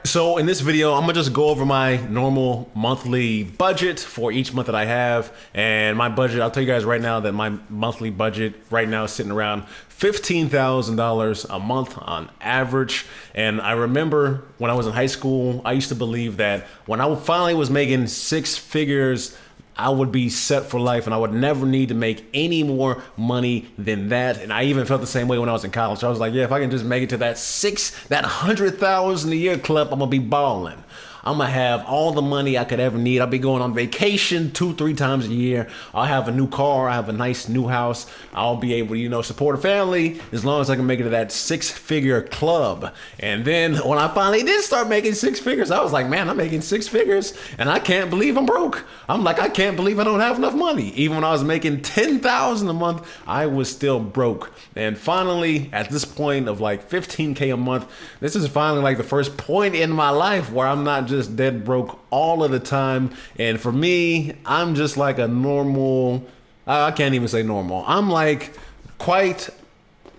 So in this video, I'm gonna just go over my normal monthly budget for each month that I have. And my budget, I'll tell you guys right now that my monthly budget right now is sitting around $15,000 a month on average. And I remember when I was in high school, I used to believe that when I finally was making six figures, I would be set for life and I would never need to make any more money than that. And I even felt the same way when I was in college. I was like, yeah, if I can just make it to that 100,000 a year club, I'm gonna be balling. I'm gonna have all the money I could ever need. I'll be going on vacation 2-3 times a year. I'll have a new car. I have a nice new house. I'll be able to, support a family as long as I can make it to that six-figure club. And then when I finally did start making six figures, I was like, man, I'm making six figures and I can't believe I'm broke. I'm like, I can't believe I don't have enough money. Even when I was making $10,000 a month, I was still broke. And finally, at this point of like $15K a month, this is finally like the first point in my life where I'm not just dead broke all of the time. And for me, I'm just like a normal, I can't even say normal. I'm like quite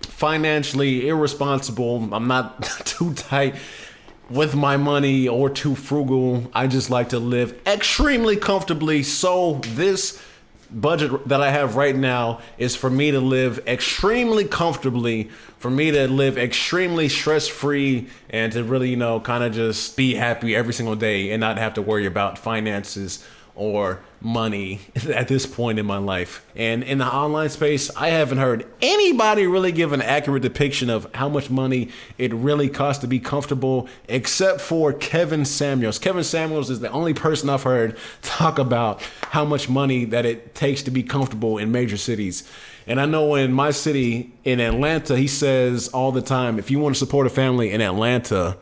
financially irresponsible. I'm not too tight with my money or too frugal. I just like to live extremely comfortably. So this budget that I have right now is for me to live extremely comfortably, for me to live extremely stress-free, and to really, kind of just be happy every single day and not have to worry about finances or money at this point in my life. And in the online space, I haven't heard anybody really give an accurate depiction of how much money it really costs to be comfortable, except for Kevin Samuels. Kevin Samuels is the only person I've heard talk about how much money that it takes to be comfortable in major cities. And I know in my city, in Atlanta, he says all the time, if you want to support a family in Atlanta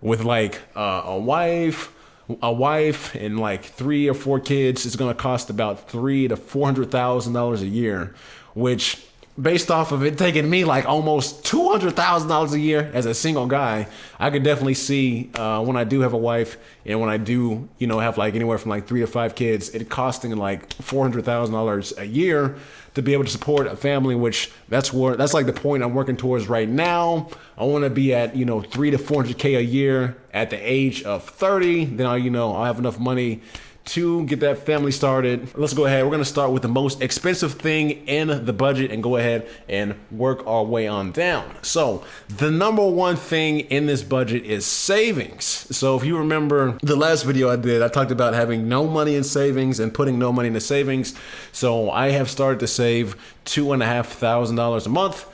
with like a wife and like 3 or 4 kids, it's going to cost about $300,000 to $400,000 a year, which based off of it taking me like almost $200,000 a year as a single guy, I could definitely see when I do have a wife and when I do, have like anywhere from like 3 to 5 kids, it costing like $400,000 a year to be able to support a family, which that's like the point I'm working towards right now. I want to be at, 3 to 400K a year at the age of 30. Then I'll have enough money to get that family started. Let's go ahead. We're going to start with the most expensive thing in the budget and go ahead and work our way on down. So the number one thing in this budget is savings. So if you remember the last video I did, I talked about having no money in savings and putting no money into savings. So I have started to save $2,500 a month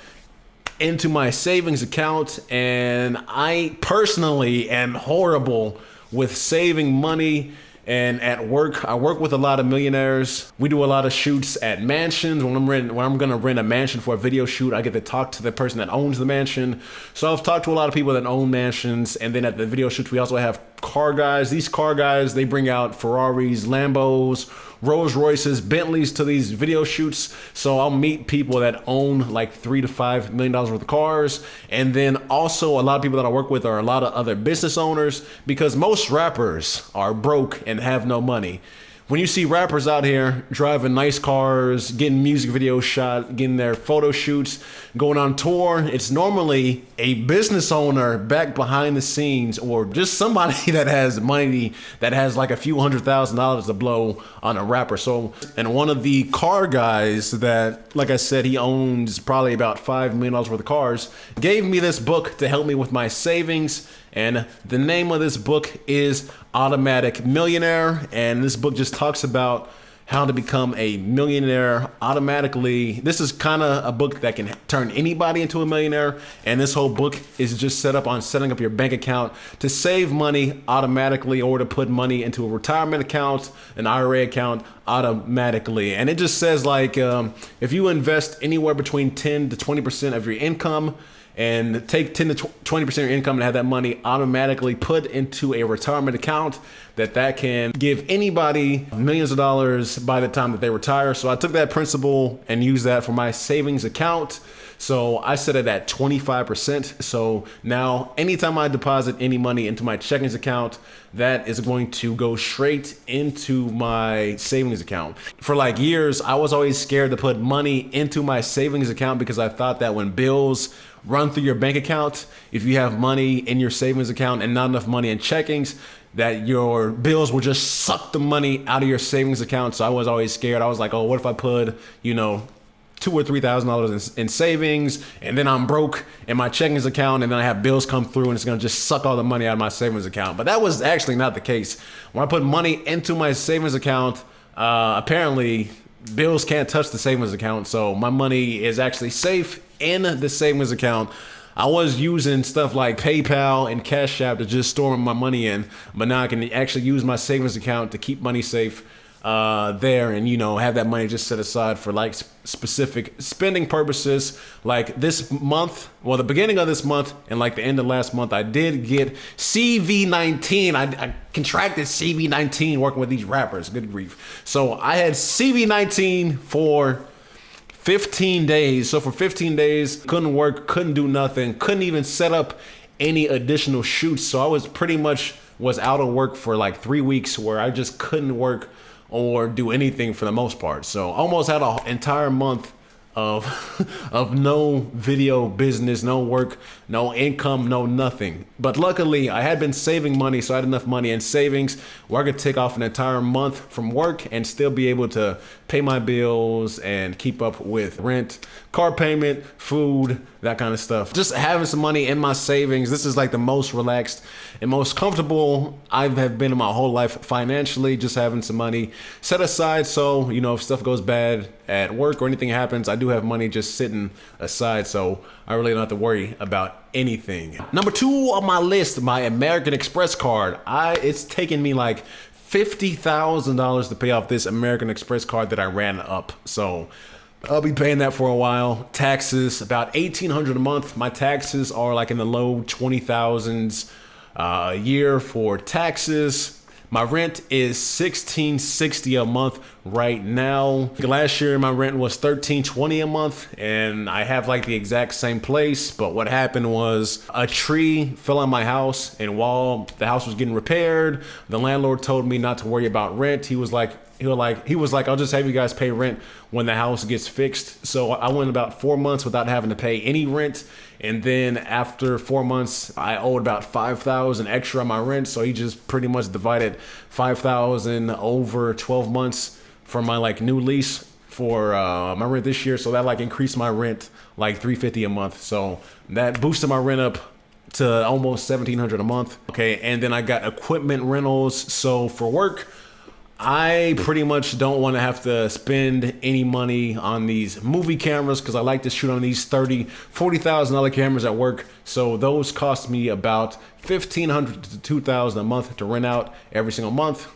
into my savings account. And I personally am horrible with saving money. And at work, I work with a lot of millionaires. We do a lot of shoots at mansions. When I'm gonna rent a mansion for a video shoot, I get to talk to the person that owns the mansion. So I've talked to a lot of people that own mansions. And then at the video shoots, we also have car guys. These car guys, they bring out Ferraris, Lambos, Rolls Royces, Bentleys to these video shoots. So I'll meet people that own like $3 to $5 million worth of cars. And then also a lot of people that I work with are a lot of other business owners, because most rappers are broke and have no money. When you see rappers out here driving nice cars, getting music videos shot, getting their photo shoots, going on tour, it's normally a business owner back behind the scenes, or just somebody that has money, that has like a few $100,000 to blow on a rapper. So, and one of the car guys that, like I said, he owns probably about $5 million worth of cars, gave me this book to help me with my savings. And the name of this book is Automatic Millionaire. And this book just talks about how to become a millionaire automatically. This is kind of a book that can turn anybody into a millionaire. And this whole book is just set up on setting up your bank account to save money automatically, or to put money into a retirement account, an IRA account automatically. And it just says like, if you invest anywhere between 10 to 20% of your income, and take 10 to 20% of your income and have that money automatically put into a retirement account, that can give anybody millions of dollars by the time that they retire. So I took that principle and used that for my savings account. So I set it at 25%. So now anytime I deposit any money into my checkings account, that is going to go straight into my savings account. For like years, I was always scared to put money into my savings account because I thought that when bills run through your bank account. If you have money in your savings account and not enough money in checkings, that your bills will just suck the money out of your savings account. So I was always scared. I was like, oh, what if I put, $2,000 or $3,000 in savings, and then I'm broke in my checkings account, and then I have bills come through, and it's gonna just suck all the money out of my savings account. But that was actually not the case. When I put money into my savings account, apparently bills can't touch the savings account, so my money is actually safe in the savings account. I was using stuff like PayPal and Cash App to just store my money in, but now I can actually use my savings account to keep money safe there, and have that money just set aside for like specific spending purposes. Like this month, well, the beginning of this month and like the end of last month, I did get CV-19. I contracted CV-19 working with these rappers. Good grief. So I had CV-19 for 15 days. So for 15 days, couldn't work, couldn't do nothing, couldn't even set up any additional shoots. So I was pretty much out of work for like 3 weeks, where I just couldn't work or do anything for the most part. So almost had an entire month of of no video business, no work, no income, no nothing. But luckily I had been saving money, so I had enough money in savings where I could take off an entire month from work and still be able to pay my bills and keep up with rent, car payment, food, that kind of stuff. Just having some money in my savings. This is like the most relaxed and most comfortable I have been in my whole life financially, just having some money set aside. So, if stuff goes bad at work or anything happens, I do have money just sitting aside. So I really don't have to worry about anything. Number 2 on my list, my American Express card. It's taken me like $50,000 to pay off this American Express card that I ran up. So I'll be paying that for a while. Taxes, about $1,800 a month. My taxes are like in the low 20,000s a year for taxes. My rent is $1,660 a month right now. Last year my rent was $1,320 a month, and I have like the exact same place. But what happened was a tree fell on my house, and while the house was getting repaired, the landlord told me not to worry about rent. He was like, I'll just have you guys pay rent when the house gets fixed. So I went about 4 months without having to pay any rent. And then after 4 months, I owed about $5,000 extra on my rent. So he just pretty much divided $5,000 over 12 months for my like new lease for my rent this year. So that like increased my rent like $350 a month. So that boosted my rent up to almost $1,700 a month. Okay, and then I got equipment rentals. So for work, I pretty much don't want to have to spend any money on these movie cameras, because I like to shoot on these $30,000, $40,000 cameras at work. So those cost me about $1,500 to $2,000 a month to rent out every single month.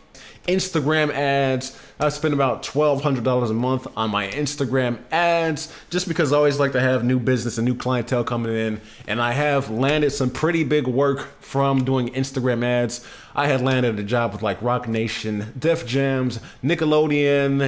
Instagram ads, I spend about $1,200 a month on my Instagram ads, just because I always like to have new business and new clientele coming in. And I have landed some pretty big work from doing Instagram ads. I had landed a job with like Rock Nation, Def Jams, Nickelodeon,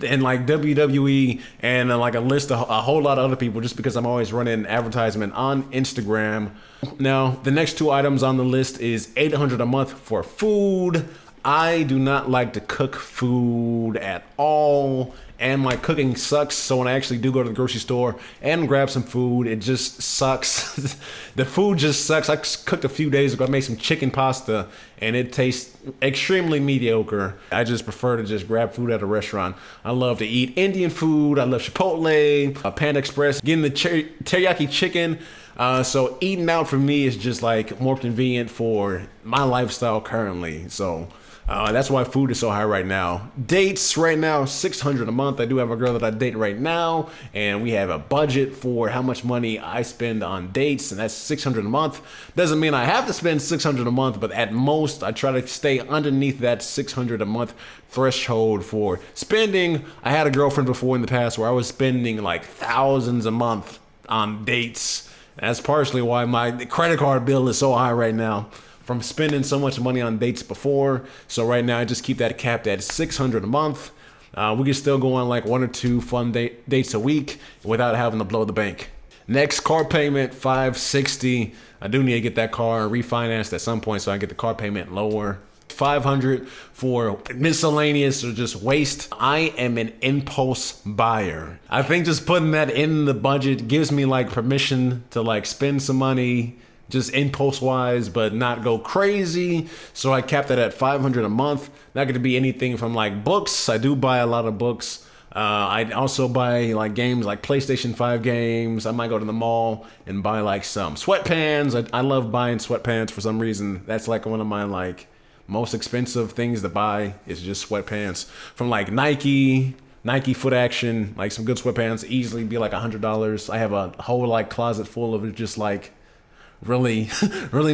and like WWE, and like a list of a whole lot of other people, just because I'm always running advertisement on Instagram. Now, the next 2 items on the list is $800 a month for food. I do not like to cook food at all, and my cooking sucks. So when I actually do go to the grocery store and grab some food, it just sucks. The food just sucks. I cooked a few days ago. I made some chicken pasta, and it tastes extremely mediocre. I just prefer to just grab food at a restaurant. I love to eat Indian food. I love Chipotle, Panda Express, getting the teriyaki chicken. So eating out for me is just like more convenient for my lifestyle currently. So that's why food is so high right now. Dates right now, $600 a month. I do have a girl that I date right now, and we have a budget for how much money I spend on dates, and that's $600 a month. Doesn't mean I have to spend $600 a month, but at most I try to stay underneath that $600 a month threshold for spending. I had a girlfriend before in the past where I was spending like thousands a month on dates. That's partially why my credit card bill is so high right now, from spending so much money on dates before. So right now I just keep that capped at $600 a month. We can still go on like 1 or 2 fun dates a week without having to blow the bank. Next, car payment, $560. I do need to get that car refinanced at some point so I can get the car payment lower. $500 for miscellaneous or just waste. I am an impulse buyer. I think just putting that in the budget gives me like permission to like spend some money just impulse wise, but not go crazy. So I capped that at $500 a month. That could be anything from like books. I do buy a lot of books. I also buy like games like PlayStation 5 games. I might go to the mall and buy like some sweatpants. I love buying sweatpants for some reason. That's like one of my like most expensive things to buy is just sweatpants from like Nike Foot Action, like some good sweatpants easily be like $100. I have a whole like closet full of just like really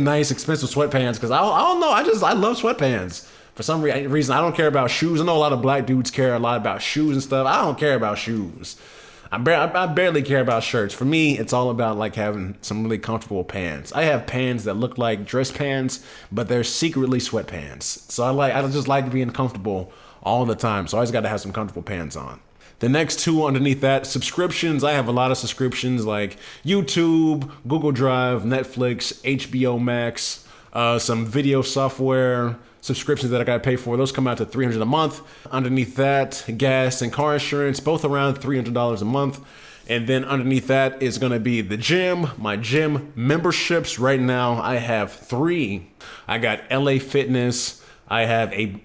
nice expensive sweatpants because I don't know, I love sweatpants. For some reason, I don't care about shoes. I know a lot of black dudes care a lot about shoes and stuff. I don't care about shoes. I barely care about shirts. For me, it's all about like having some really comfortable pants. I have pants that look like dress pants, but they're secretly sweatpants. So I just like being comfortable all the time. So I always got to have some comfortable pants on. The next two underneath that, subscriptions. I have a lot of subscriptions like YouTube, Google Drive, Netflix, HBO Max, some video software subscriptions that I gotta pay for. Those come out to $300 a month. Underneath that, gas and car insurance, both around $300 a month. And then underneath that is gonna be the gym, my gym memberships. Right now I have 3. I got LA Fitness. I have a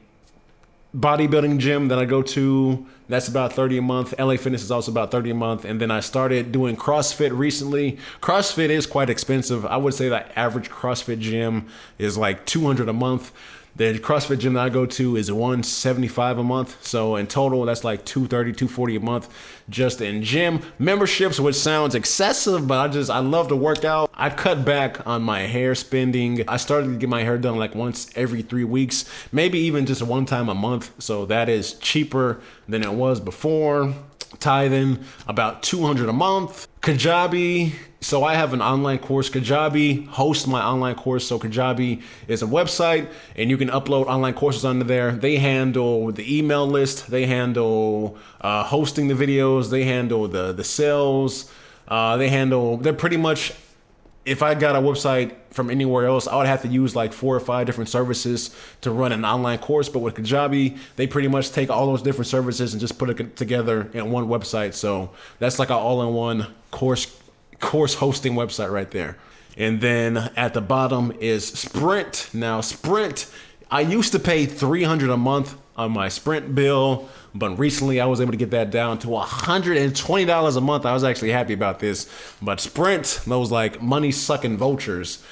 bodybuilding gym that I go to. That's about $30 a month. LA Fitness is also about $30 a month. And then I started doing CrossFit recently. CrossFit is quite expensive. I would say that average CrossFit gym is like $200 a month. The CrossFit gym that I go to is $175 a month. So in total, that's like $230, $240 a month just in gym memberships, which sounds excessive, but I love to work out. I cut back on my hair spending. I started to get my hair done like once every 3 weeks, maybe even just one time a month. So that is cheaper than it was before. Tithing about $200 a month. Kajabi. So I have an online course. Kajabi hosts my online course. So Kajabi is a website and you can upload online courses onto there. They handle the email list. They handle hosting the videos. They handle the sales. They're pretty much, if I got a website from anywhere else, I would have to use like 4 or 5 different services to run an online course. But with Kajabi, they pretty much take all those different services and just put it together in one website. So that's like an all-in-one course hosting website right there. And then at the bottom is Sprint. Now Sprint, I used to pay $300 a month on my Sprint bill, but recently I was able to get that down to $120 a month. I was actually happy about this. But Sprint, those like money sucking vultures,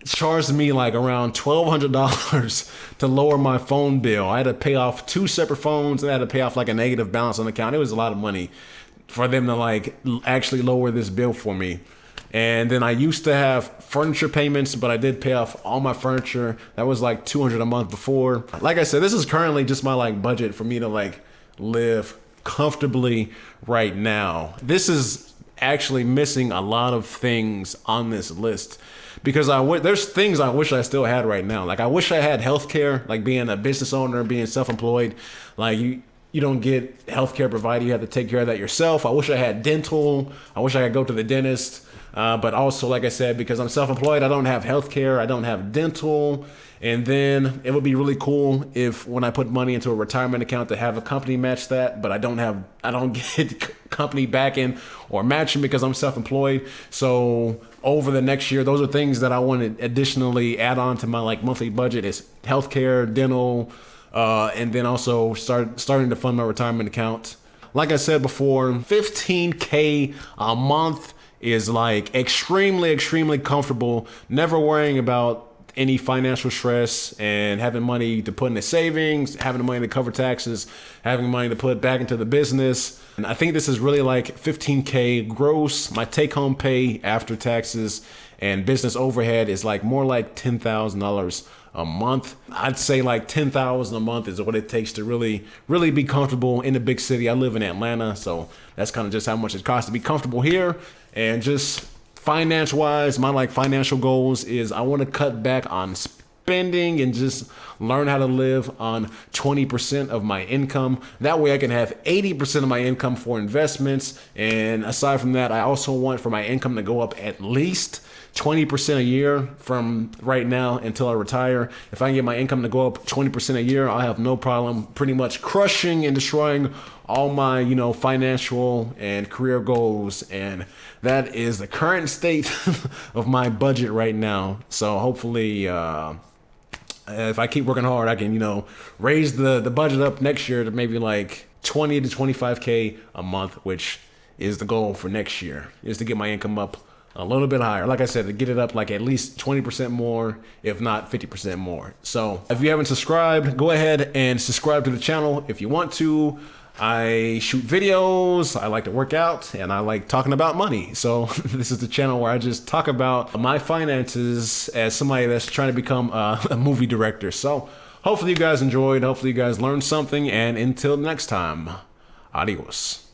charged me like around $1,200 to lower my phone bill. I had to pay off 2 separate phones and I had to pay off like a negative balance on the account. It was a lot of money for them to like actually lower this bill for me. And then I used to have furniture payments, but I did pay off all my furniture. That was like $200 a month before. Like I said, this is currently just my like budget for me to like live comfortably right now. This is actually missing a lot of things on this list because there's things I wish I still had right now. Like I wish I had healthcare, like being a business owner, being self-employed. Like you don't get healthcare provided. You have to take care of that yourself. I wish I had dental. I wish I could go to the dentist. But also, like I said, because I'm self-employed, I don't have healthcare. I don't have dental. And then it would be really cool if when I put money into a retirement account to have a company match that, but I don't get company backing or matching because I'm self-employed. So over the next year, those are things that I want to additionally add on to my like monthly budget is healthcare, dental, and then also starting to fund my retirement account. Like I said before, $15K a month is like extremely comfortable, never worrying about any financial stress and having money to put into savings, having the money to cover taxes, having money to put back into the business. And I think this is really like $15K gross. My take home pay after taxes and business overhead is like more like $10,000 a month. I'd say like $10,000 a month is what it takes to really be comfortable in the big city. I live in Atlanta, so that's kind of just how much it costs to be comfortable here. And just finance wise, my like financial goals is I want to cut back on spending and just learn how to live on 20% of my income. That way I can have 80% of my income for investments. And aside from that, I also want for my income to go up at least 20% a year from right now until I retire. If I can get my income to go up 20% a year, I'll have no problem pretty much crushing and destroying all my, financial and career goals. And that is the current state of my budget right now. So hopefully, if I keep working hard, I can, raise the budget up next year to maybe like 20 to 25K a month, which is the goal for next year, is to get my income up a little bit higher. Like I said, to get it up like at least 20% more, if not 50% more. So if you haven't subscribed, go ahead and subscribe to the channel if you want to. I shoot videos, I like to work out, and I like talking about money. So this is the channel where I just talk about my finances as somebody that's trying to become a movie director. So hopefully you guys enjoyed, hopefully you guys learned something, and until next time, adios.